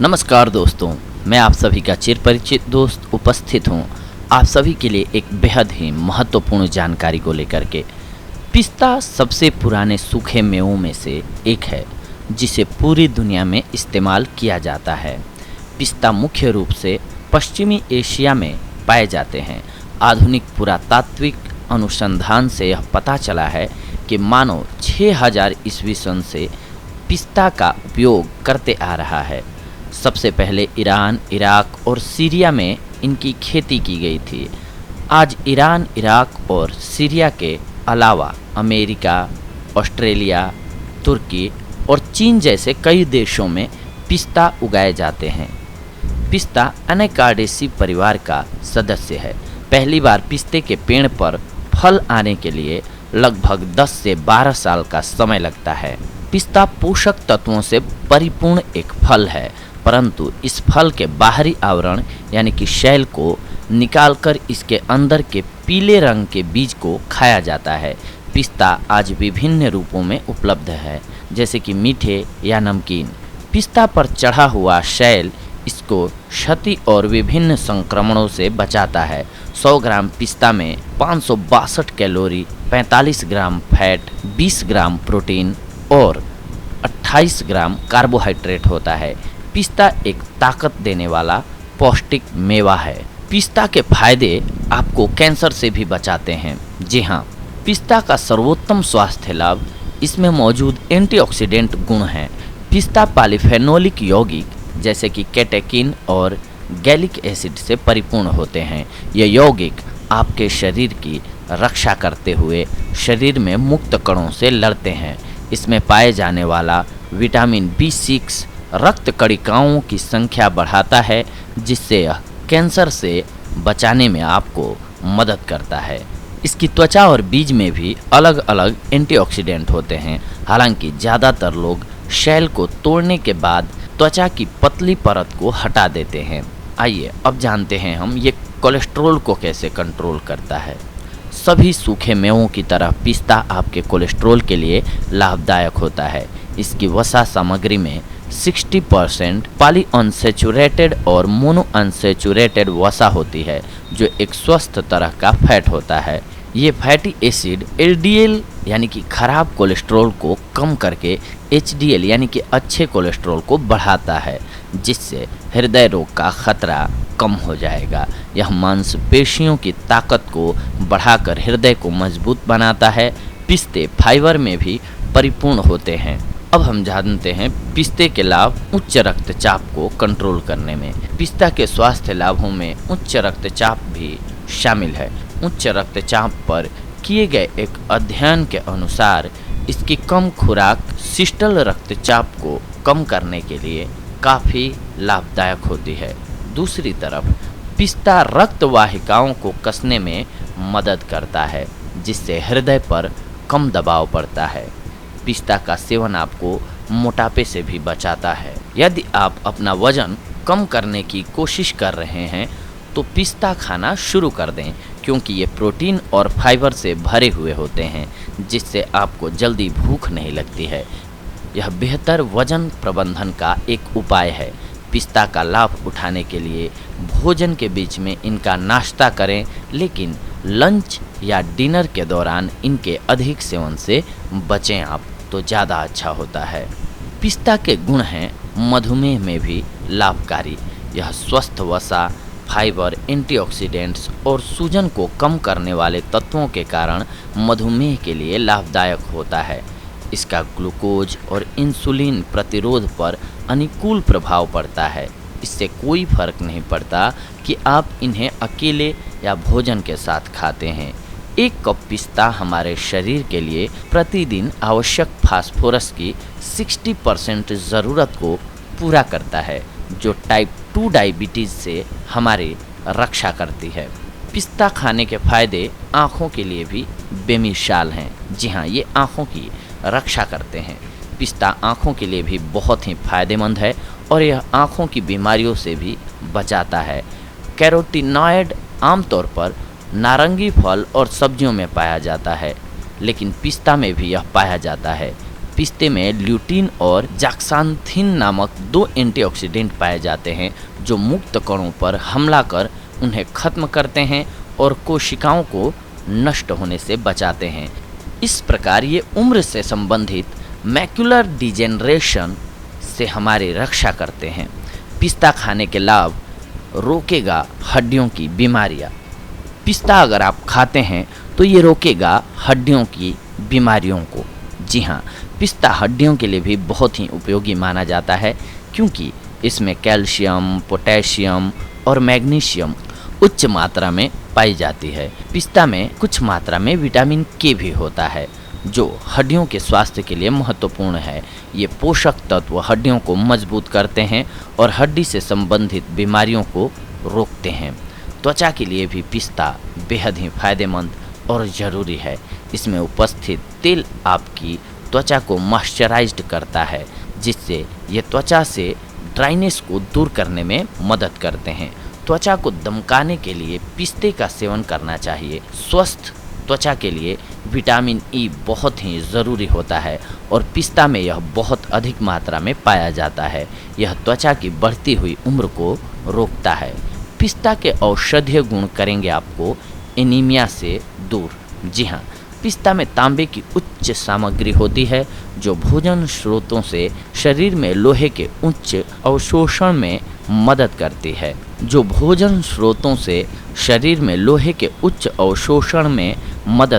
नमस्कार दोस्तों, मैं आप सभी का चिर परिचित दोस्त उपस्थित हूँ आप सभी के लिए एक बेहद ही महत्वपूर्ण जानकारी को लेकर के। पिस्ता सबसे पुराने सूखे मेवों में से एक है जिसे पूरी दुनिया में इस्तेमाल किया जाता है। पिस्ता मुख्य रूप से पश्चिमी एशिया में पाए जाते हैं। आधुनिक पुरातात्विक अनुसंधान से यह पता चला है कि मानव 6000 ईस्वी सन से पिस्ता का उपयोग करते आ रहा है। सबसे पहले ईरान, इराक और सीरिया में इनकी खेती की गई थी। आज ईरान, इराक और सीरिया के अलावा अमेरिका, ऑस्ट्रेलिया, तुर्की और चीन जैसे कई देशों में पिस्ता उगाए जाते हैं। पिस्ता एनाकार्डेसी परिवार का सदस्य है। पहली बार पिस्ते के पेड़ पर फल आने के लिए लगभग 10 से 12 साल का समय लगता है। पिस्ता पोषक तत्वों से परिपूर्ण एक फल है, परंतु इस फल के बाहरी आवरण यानी कि शैल को निकालकर इसके अंदर के पीले रंग के बीज को खाया जाता है। पिस्ता आज विभिन्न रूपों में उपलब्ध है, जैसे कि मीठे या नमकीन। पिस्ता पर चढ़ा हुआ शैल इसको क्षति और विभिन्न संक्रमणों से बचाता है। 100 ग्राम पिस्ता में 562 कैलोरी, 45 ग्राम फैट, 20 ग्राम प्रोटीन और 28 ग्राम कार्बोहाइड्रेट होता है। पिस्ता एक ताकत देने वाला पौष्टिक मेवा है। पिस्ता के फायदे आपको कैंसर से भी बचाते हैं। जी हाँ, पिस्ता का सर्वोत्तम स्वास्थ्य लाभ इसमें मौजूद एंटीऑक्सीडेंट गुण हैं। पिस्ता पॉलीफेनोलिक यौगिक जैसे कि कैटेकिन और गैलिक एसिड से परिपूर्ण होते हैं। ये यौगिक आपके शरीर की रक्षा करते हुए शरीर में मुक्त कणों से लड़ते हैं। इसमें पाए जाने वाला विटामिन B6 रक्त कणिकाओं की संख्या बढ़ाता है, जिससे यह कैंसर से बचाने में आपको मदद करता है। इसकी त्वचा और बीज में भी अलग अलग एंटीऑक्सीडेंट होते हैं। हालांकि ज़्यादातर लोग शैल को तोड़ने के बाद त्वचा की पतली परत को हटा देते हैं। आइए अब जानते हैं हम ये कोलेस्ट्रॉल को कैसे कंट्रोल करता है। सभी सूखे मेवों की तरह पिस्ता आपके कोलेस्ट्रॉल के लिए लाभदायक होता है। इसकी वसा सामग्री में 60% पॉलीअनसैचुरेटेड और मोनोअनसैचुरेटेड वसा होती है, जो एक स्वस्थ तरह का फैट होता है। ये फैटी एसिड LDL यानी कि खराब कोलेस्ट्रॉल को कम करके HDL यानी कि अच्छे कोलेस्ट्रॉल को बढ़ाता है, जिससे हृदय रोग का खतरा कम हो जाएगा। यह मांसपेशियों की ताकत को बढ़ाकर हृदय को मजबूत बनाता है। पिस्ते फाइबर में भी परिपूर्ण होते हैं। अब हम जानते हैं पिस्ते के लाभ उच्च रक्तचाप को कंट्रोल करने में। पिस्ता के स्वास्थ्य लाभों में उच्च रक्तचाप भी शामिल है। उच्च रक्तचाप पर किए गए एक अध्ययन के अनुसार इसकी कम खुराक सिस्टल रक्तचाप को कम करने के लिए काफ़ी लाभदायक होती है। दूसरी तरफ पिस्ता रक्त वाहिकाओं को कसने में मदद करता है, जिससे हृदय पर कम दबाव पड़ता है। पिस्ता का सेवन आपको मोटापे से भी बचाता है। यदि आप अपना वजन कम करने की कोशिश कर रहे हैं तो पिस्ता खाना शुरू कर दें, क्योंकि ये प्रोटीन और फाइबर से भरे हुए होते हैं, जिससे आपको जल्दी भूख नहीं लगती है। यह बेहतर वजन प्रबंधन का एक उपाय है। पिस्ता का लाभ उठाने के लिए भोजन के बीच में इनका नाश्ता करें, लेकिन लंच या डिनर के दौरान इनके अधिक सेवन से बचें आप, तो ज़्यादा अच्छा होता है। पिस्ता के गुण हैं मधुमेह में भी लाभकारी। यह स्वस्थ वसा, फाइबर, एंटीऑक्सीडेंट्स और सूजन को कम करने वाले तत्वों के कारण मधुमेह के लिए लाभदायक होता है। इसका ग्लूकोज और इंसुलिन प्रतिरोध पर अनुकूल प्रभाव पड़ता है। इससे कोई फर्क नहीं पड़ता कि आप इन्हें अकेले या भोजन के साथ खाते हैं। एक कप पिस्ता हमारे शरीर के लिए प्रतिदिन आवश्यक फास्फोरस की 60% ज़रूरत को पूरा करता है, जो टाइप 2 डायबिटीज़ से हमारी रक्षा करती है। पिस्ता खाने के फायदे आँखों के लिए भी बेमिसाल हैं। जी हाँ, ये आँखों की रक्षा करते हैं। पिस्ता आँखों के लिए भी बहुत ही फायदेमंद है और यह आँखों की बीमारियों से भी बचाता है। कैरोटीनॉयड आमतौर पर नारंगी फल और सब्जियों में पाया जाता है, लेकिन पिस्ता में भी यह पाया जाता है। पिस्ते में ल्यूटीन और जाक्सांथिन नामक 2 एंटीऑक्सीडेंट पाए जाते हैं जो मुक्त कणों पर हमला कर उन्हें खत्म करते हैं और कोशिकाओं को नष्ट होने से बचाते हैं। इस प्रकार ये उम्र से संबंधित मैक्युलर डिजेनरेशन से हमारी रक्षा करते हैं। पिस्ता खाने के लाभ: रोकेगा हड्डियों की बीमारियां। पिस्ता अगर आप खाते हैं तो ये रोकेगा हड्डियों की बीमारियों को। जी हाँ, पिस्ता हड्डियों के लिए भी बहुत ही उपयोगी माना जाता है क्योंकि इसमें कैल्शियम, पोटेशियम और मैग्नीशियम उच्च मात्रा में पाई जाती है। पिस्ता में कुछ मात्रा में विटामिन के भी होता है जो हड्डियों के स्वास्थ्य के लिए महत्वपूर्ण है। ये पोषक तत्व हड्डियों को मजबूत करते हैं और हड्डी से संबंधित बीमारियों को रोकते हैं। त्वचा के लिए भी पिस्ता बेहद ही फायदेमंद और ज़रूरी है। इसमें उपस्थित तेल आपकी त्वचा को मॉइस्चराइज्ड करता है जिससे ये त्वचा से ड्राइनेस को दूर करने में मदद करते हैं। त्वचा को दमकाने के लिए पिस्ते का सेवन करना चाहिए। स्वस्थ त्वचा के लिए विटामिन ई बहुत ही ज़रूरी होता है और पिस्ता में यह बहुत अधिक मात्रा में पाया जाता है। यह त्वचा की बढ़ती हुई उम्र को रोकता है। पिस्ता के औषधीय गुण करेंगे आपको एनीमिया से दूर। जी हाँ, पिस्ता में तांबे की उच्च सामग्री होती है जो भोजन स्रोतों से शरीर में लोहे के उच्च अवशोषण में मदद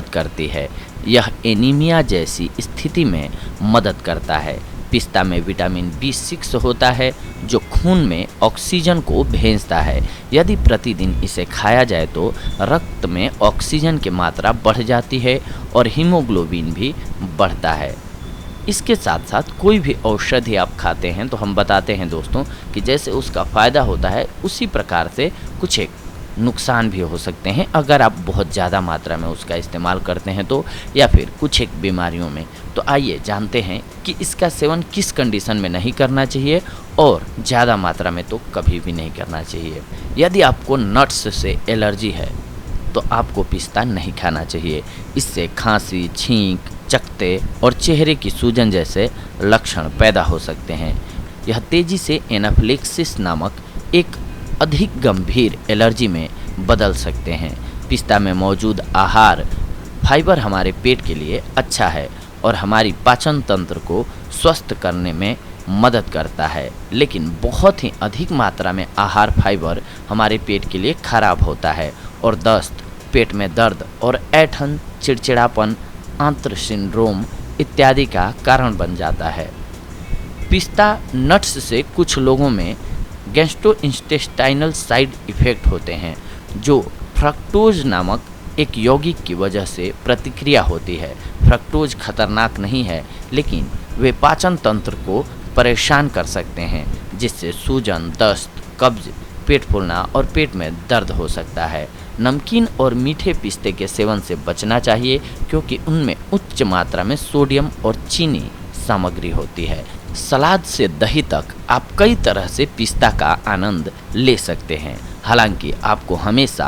करती है। यह एनीमिया जैसी स्थिति में मदद करता है। पिस्ता में विटामिन B6 होता है जो खून में ऑक्सीजन को भेजता है। यदि प्रतिदिन इसे खाया जाए तो रक्त में ऑक्सीजन की मात्रा बढ़ जाती है और हीमोग्लोबिन भी बढ़ता है। इसके साथ साथ कोई भी औषधि आप खाते हैं तो हम बताते हैं दोस्तों कि जैसे उसका फ़ायदा होता है उसी प्रकार से कुछ एक नुकसान भी हो सकते हैं अगर आप बहुत ज़्यादा मात्रा में उसका इस्तेमाल करते हैं तो, या फिर कुछ एक बीमारियों में। तो आइए जानते हैं कि इसका सेवन किस कंडीशन में नहीं करना चाहिए और ज़्यादा मात्रा में तो कभी भी नहीं करना चाहिए। यदि आपको नट्स से एलर्जी है तो आपको पिस्ता नहीं खाना चाहिए। इससे खांसी, छींक, चकत्ते और चेहरे की सूजन जैसे लक्षण पैदा हो सकते हैं। यह तेज़ी से एनाफिलेक्सिस नामक एक अधिक गंभीर एलर्जी में बदल सकते हैं। पिस्ता में मौजूद आहार फाइबर हमारे पेट के लिए अच्छा है और हमारी पाचन तंत्र को स्वस्थ करने में मदद करता है, लेकिन बहुत ही अधिक मात्रा में आहार फाइबर हमारे पेट के लिए खराब होता है और दस्त, पेट में दर्द और ऐंठन, चिड़चिड़ापन, आंत्र सिंड्रोम इत्यादि का कारण बन जाता है। पिस्ता नट्स से कुछ लोगों में गैस्ट्रोइंटेस्टाइनल साइड इफ़ेक्ट होते हैं जो फ्रक्टोज नामक एक यौगिक की वजह से प्रतिक्रिया होती है। फ्रक्टोज खतरनाक नहीं है लेकिन वे पाचन तंत्र को परेशान कर सकते हैं जिससे सूजन, दस्त, कब्ज, पेट फूलना और पेट में दर्द हो सकता है। नमकीन और मीठे पिस्ते के सेवन से बचना चाहिए क्योंकि उनमें उच्च मात्रा में सोडियम और चीनी सामग्री होती है। सलाद से दही तक आप कई तरह से पिस्ता का आनंद ले सकते हैं। हालांकि आपको हमेशा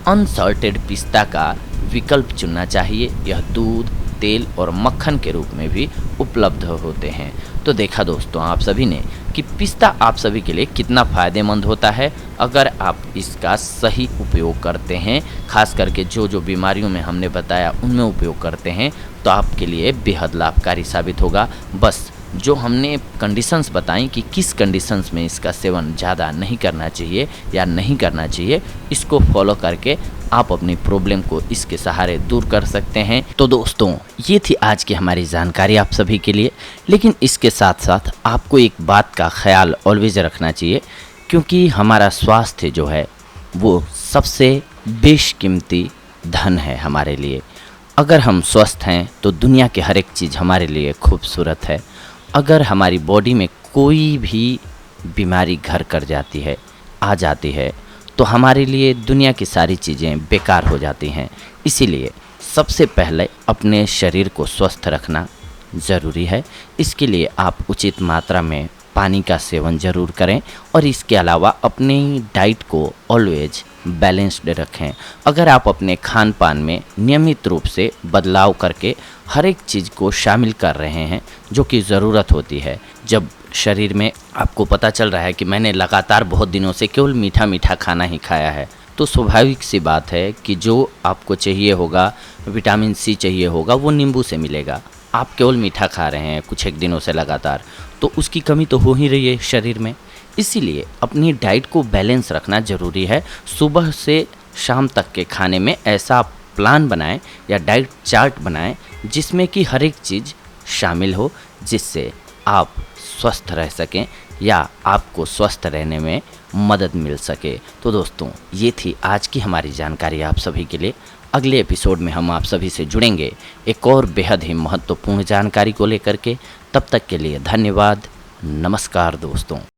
अनसॉल्टेड पिस्ता का विकल्प चुनना चाहिए। यह दूध, तेल और मक्खन के रूप में भी उपलब्ध होते हैं। तो देखा दोस्तों आप सभी ने कि पिस्ता आप सभी के लिए कितना फ़ायदेमंद होता है अगर आप इसका सही उपयोग करते हैं। खास करके जो जो बीमारियों में हमने बताया उनमें उपयोग करते हैं तो आपके लिए बेहद लाभकारी साबित होगा। बस जो हमने कंडीशंस बताई कि किस कंडीशंस में इसका सेवन ज़्यादा नहीं करना चाहिए या नहीं करना चाहिए, इसको फॉलो करके आप अपनी प्रॉब्लम को इसके सहारे दूर कर सकते हैं। तो दोस्तों ये थी आज की हमारी जानकारी आप सभी के लिए, लेकिन इसके साथ साथ आपको एक बात का ख्याल ऑलवेज रखना चाहिए क्योंकि हमारा स्वास्थ्य जो है वो सबसे बेशकीमती धन है हमारे लिए। अगर हम स्वस्थ हैं तो दुनिया की हर एक चीज़ हमारे लिए खूबसूरत है। अगर हमारी बॉडी में कोई भी बीमारी घर कर जाती है, आ जाती है, तो हमारे लिए दुनिया की सारी चीज़ें बेकार हो जाती हैं। इसीलिए सबसे पहले अपने शरीर को स्वस्थ रखना ज़रूरी है। इसके लिए आप उचित मात्रा में पानी का सेवन ज़रूर करें और इसके अलावा अपनी डाइट को ऑलवेज बैलेंस्ड रखें। अगर आप अपने खान पान में नियमित रूप से बदलाव करके हर एक चीज़ को शामिल कर रहे हैं जो कि ज़रूरत होती है, जब शरीर में आपको पता चल रहा है कि मैंने लगातार बहुत दिनों से केवल मीठा मीठा खाना ही खाया है, तो स्वाभाविक सी बात है कि जो आपको चाहिए होगा, विटामिन सी चाहिए होगा, वो नींबू से मिलेगा। आप केवल मीठा खा रहे हैं कुछ एक दिनों से लगातार, तो उसकी कमी तो हो ही रही है शरीर में। इसीलिए अपनी डाइट को बैलेंस रखना ज़रूरी है। सुबह से शाम तक के खाने में ऐसा प्लान बनाएं या डाइट चार्ट बनाएं जिसमें कि हर एक चीज़ शामिल हो, जिससे आप स्वस्थ रह सकें या आपको स्वस्थ रहने में मदद मिल सके। तो दोस्तों, ये थी आज की हमारी जानकारी आप सभी के लिए। अगले एपिसोड में हम आप सभी से जुड़ेंगे एक और बेहद ही महत्वपूर्ण जानकारी को लेकर के। तब तक के लिए धन्यवाद। नमस्कार दोस्तों।